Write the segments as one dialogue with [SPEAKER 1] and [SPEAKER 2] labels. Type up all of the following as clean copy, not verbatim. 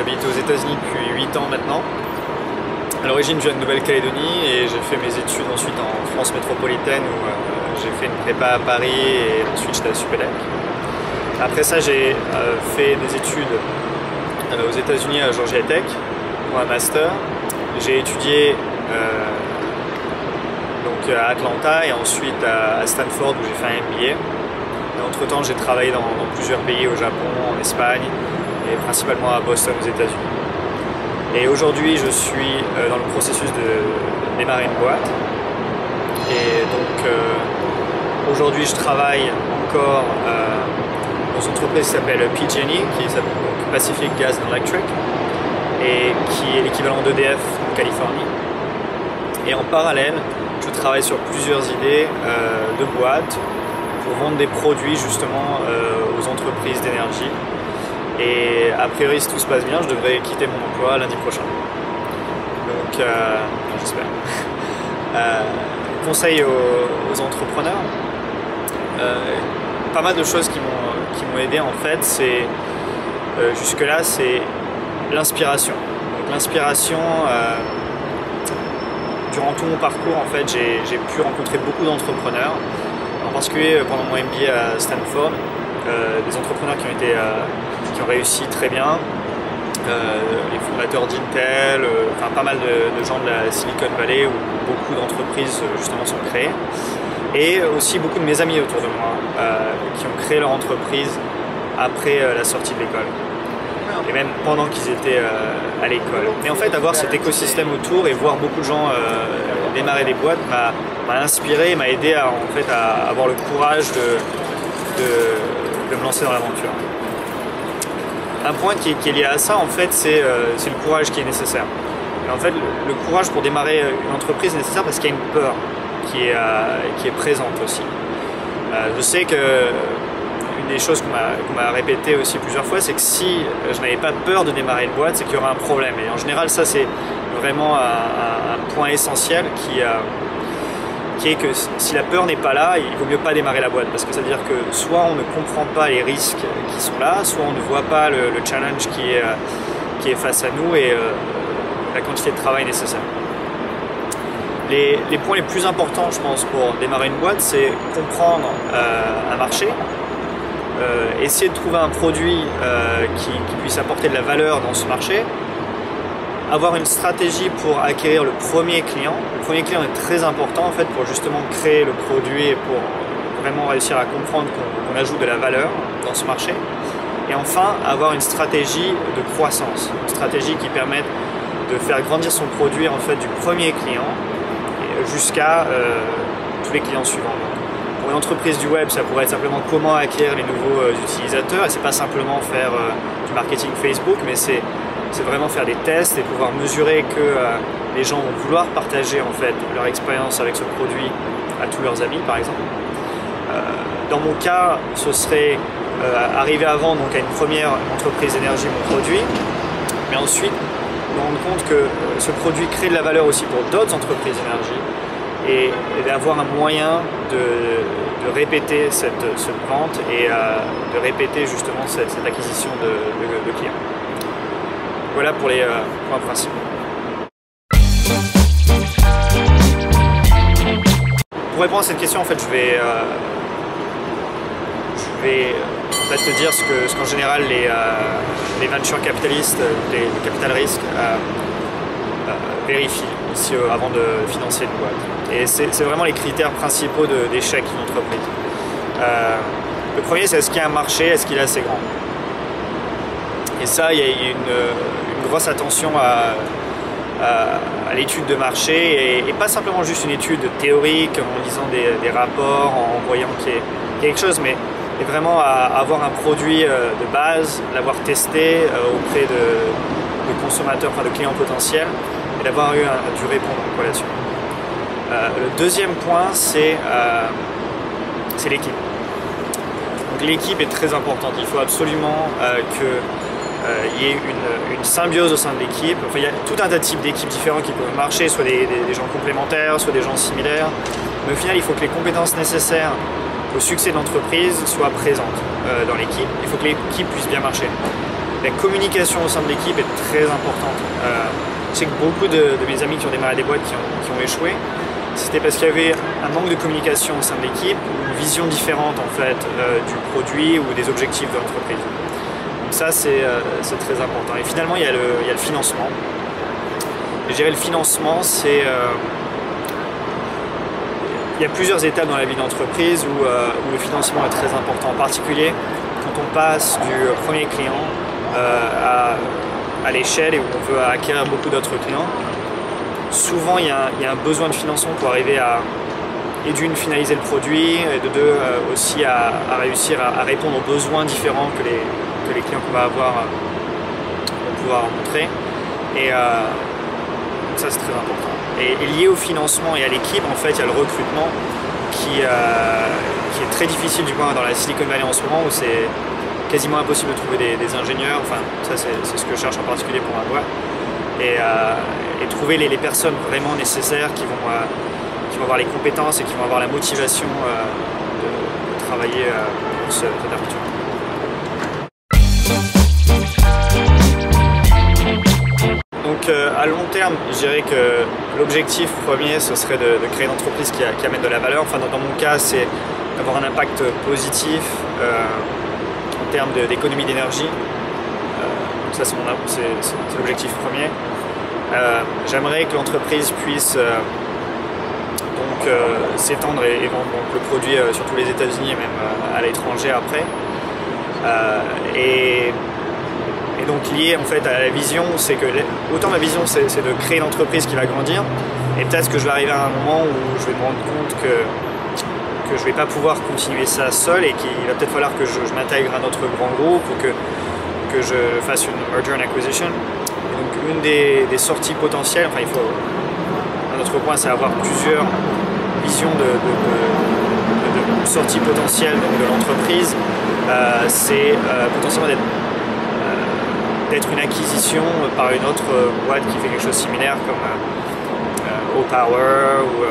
[SPEAKER 1] j'habite aux États-Unis depuis 8 ans maintenant. À l'origine, je viens de Nouvelle-Calédonie et j'ai fait mes études ensuite en France métropolitaine où j'ai fait une prépa à Paris et ensuite j'étais à Supélec. Après ça, j'ai fait des études aux États-Unis à Georgia Tech pour un master. J'ai étudié donc à Atlanta et ensuite à Stanford où j'ai fait un MBA. Entre temps, j'ai travaillé dans plusieurs pays, au Japon, en Espagne et principalement à Boston aux États-Unis. Et aujourd'hui, je suis dans le processus de démarrer une boîte. Et donc aujourd'hui, je travaille encore dans une entreprise qui s'appelle PG&E, qui s'appelle Pacific Gas and Electric, et qui est l'équivalent d'EDF en Californie. Et en parallèle, je travaille sur plusieurs idées de boîtes pour vendre des produits justement aux entreprises d'énergie. Et a priori, si tout se passe bien, je devrais quitter mon emploi lundi prochain. Donc, j'espère. Conseil aux entrepreneurs. Pas mal de choses qui m'ont aidé en fait, c'est jusque-là, c'est l'inspiration. Donc l'inspiration, durant tout mon parcours, en fait, j'ai pu rencontrer beaucoup d'entrepreneurs. En particulier pendant mon MBA à Stanford, des entrepreneurs qui ont réussi très bien, les fondateurs d'Intel, enfin pas mal de gens de la Silicon Valley où beaucoup d'entreprises justement sont créées, et aussi beaucoup de mes amis autour de moi qui ont créé leur entreprise après la sortie de l'école et même pendant qu'ils étaient à l'école. Et en fait, avoir cet écosystème autour et voir beaucoup de gens démarrer des boîtes m'a inspiré, m'a aidé à avoir le courage de me lancer dans l'aventure. Un point qui est lié à ça, en fait, c'est le courage qui est nécessaire. Et en fait, le courage pour démarrer une entreprise est nécessaire parce qu'il y a une peur qui est présente aussi. Je sais que une des choses qu'on m'a répété aussi plusieurs fois, c'est que si je n'avais pas peur de démarrer une boîte, c'est qu'il y aurait un problème. Et en général, ça c'est vraiment un point essentiel qui est que si la peur n'est pas là, il vaut mieux pas démarrer la boîte, parce que ça veut dire que soit on ne comprend pas les risques qui sont là, soit on ne voit pas le challenge qui est face à nous et la quantité de travail nécessaire. Les points les plus importants, je pense, pour démarrer une boîte, c'est comprendre un marché, essayer de trouver un produit qui puisse apporter de la valeur dans ce marché, avoir une stratégie pour acquérir le premier client. Le premier client est très important en fait pour justement créer le produit et pour vraiment réussir à comprendre qu'on ajoute de la valeur dans ce marché. Et enfin, avoir une stratégie de croissance, une stratégie qui permette de faire grandir son produit en fait du premier client jusqu'à tous les clients suivants. Donc, pour une entreprise du web, ça pourrait être simplement comment acquérir les nouveaux utilisateurs, et c'est pas simplement faire du marketing Facebook, mais c'est vraiment faire des tests et pouvoir mesurer que les gens vont vouloir partager en fait leur expérience avec ce produit à tous leurs amis, par exemple. Dans mon cas, ce serait arriver à vendre donc, à une première entreprise d'énergie mon produit, mais ensuite me rendre compte que ce produit crée de la valeur aussi pour d'autres entreprises d'énergie et d'avoir un moyen de répéter cette vente et de répéter justement cette acquisition de clients. Voilà pour les points principaux. Pour répondre à cette question, en fait, je vais en fait te dire ce qu'en général les venture capitalistes, les capital risques vérifient ici avant de financer une boîte. Et c'est vraiment les critères principaux d'échec d'une entreprise. Le premier, c'est est-ce qu'il y a un marché, est-ce qu'il est assez grand? Et ça, il y a une grosse attention à l'étude de marché et pas simplement juste une étude théorique en lisant des rapports, en voyant qu'il y a quelque chose, mais vraiment à avoir un produit de base, l'avoir testé auprès de consommateurs, enfin de clients potentiels et d'avoir eu du répondre là-dessus. Le deuxième point, c'est l'équipe. Donc l'équipe est très importante, il faut absolument qu'il y ait une symbiose au sein de l'équipe. Enfin, il y a tout un tas de types d'équipes différents qui peuvent marcher, soit des gens complémentaires, soit des gens similaires. Mais au final, il faut que les compétences nécessaires au succès de l'entreprise soient présentes dans l'équipe. Il faut que l'équipe puisse bien marcher. la communication au sein de l'équipe est très importante. Je sais que beaucoup de mes amis qui ont démarré des boîtes qui ont échoué, c'était parce qu'il y avait un manque de communication au sein de l'équipe, une vision différente en fait du produit ou des objectifs de l'entreprise. Donc ça c'est très important. Et finalement il y a le financement. Et gérer le financement, c'est il y a plusieurs étapes dans la vie d'entreprise où le financement est très important, en particulier quand on passe du premier client à l'échelle et où on veut acquérir beaucoup d'autres clients. Souvent, il y a un besoin de financement pour arriver à, et d'une, finaliser le produit, et de deux, aussi à réussir à répondre aux besoins différents que les clients qu'on va avoir vont pouvoir montrer. Et ça, c'est très important. Et lié au financement et à l'équipe, en fait, il y a le recrutement qui est très difficile, du moins dans la Silicon Valley en ce moment, où c'est quasiment impossible de trouver des ingénieurs. Enfin, ça, c'est ce que je cherche en particulier pour ma boîte. Et trouver les personnes vraiment nécessaires qui vont avoir les compétences et qui vont avoir la motivation de travailler pour cette aventure. Donc à long terme, je dirais que l'objectif premier, ce serait de créer une entreprise qui amène de la valeur. Enfin, dans mon cas, c'est d'avoir un impact positif en termes d'économie d'énergie. Ça, c'est l'objectif premier. J'aimerais que l'entreprise puisse s'étendre et vendre le produit sur tous les États-Unis et même à l'étranger après. Et donc lié en fait à la vision, c'est que autant ma vision c'est de créer une entreprise qui va grandir, et peut-être que je vais arriver à un moment où je vais me rendre compte que je ne vais pas pouvoir continuer ça seul et qu'il va peut-être falloir que je m'intègre à notre grand groupe ou que je fasse une merger and acquisition. Donc une des sorties potentielles, enfin il faut, un autre point c'est avoir plusieurs visions de sorties potentielles de l'entreprise, c'est potentiellement d'être une acquisition par une autre boîte qui fait quelque chose de similaire comme O-Power ou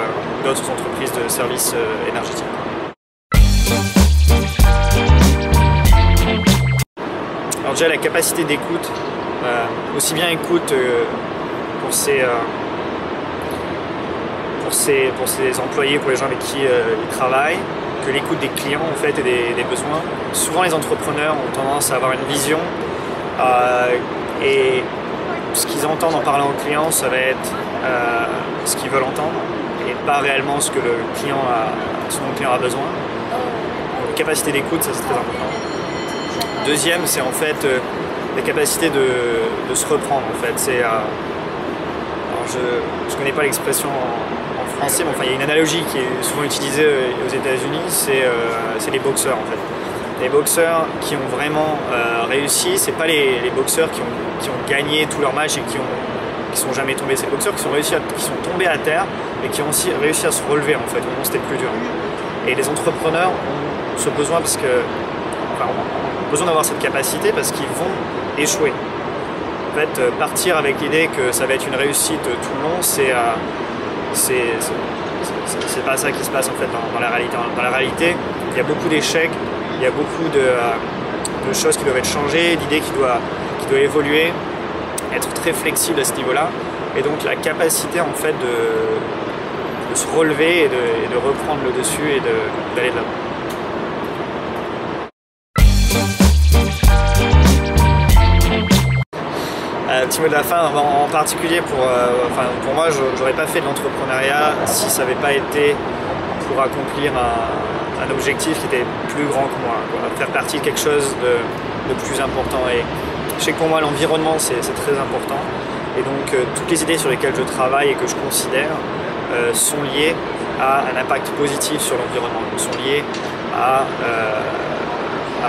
[SPEAKER 1] d'autres entreprises de services énergétiques. Alors déjà la capacité d'écoute, aussi bien écoute pour ses employés, pour les gens avec qui ils travaillent, que l'écoute des clients en fait et des besoins. Souvent les entrepreneurs ont tendance à avoir une vision et ce qu'ils entendent en parlant aux clients, ça va être ce qu'ils veulent entendre et pas réellement ce que son client a besoin. Donc capacité d'écoute, ça c'est très important. Deuxième, c'est en fait la capacité de se reprendre en fait. C'est alors je connais pas l'expression en français, mais enfin il y a une analogie qui est souvent utilisée aux États-Unis, c'est les boxeurs en fait. Les boxeurs qui ont vraiment réussi, c'est pas les boxeurs qui ont gagné tous leurs matchs et qui sont jamais tombés. C'est les boxeurs qui sont tombés à terre et qui ont aussi réussi à se relever en fait, au moment où c'était plus dur. Et les entrepreneurs ont ce besoin ont besoin d'avoir cette capacité parce qu'ils vont échouer. En fait, partir avec l'idée que ça va être une réussite tout le long, c'est pas ça qui se passe en fait dans la réalité. Dans la réalité, il y a beaucoup d'échecs. Il y a beaucoup de choses qui doivent être changées, d'idées qui doivent évoluer, être très flexible à ce niveau-là. Et donc la capacité en fait de se relever et de reprendre le dessus et d'aller de l'avant. Petit mot de la fin, en particulier pour moi, j'aurais pas fait de l'entrepreneuriat si ça n'avait pas été pour accomplir un objectif qui était plus grand que moi, faire partie de quelque chose de plus important. Et je sais que pour moi l'environnement c'est très important, et donc toutes les idées sur lesquelles je travaille et que je considère sont liées à un impact positif sur l'environnement, sont liées à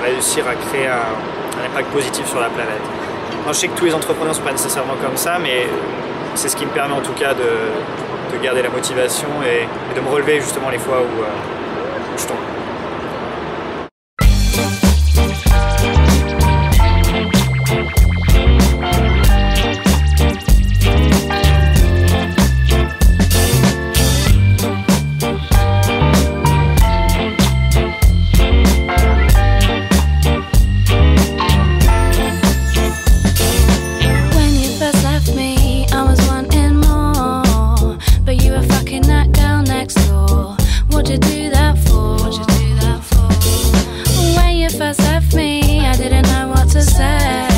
[SPEAKER 1] réussir à créer un impact positif sur la planète. Alors, je sais que tous les entrepreneurs ne sont pas nécessairement comme ça, mais c'est ce qui me permet en tout cas de garder la motivation et de me relever justement les fois où je tombe.
[SPEAKER 2] said.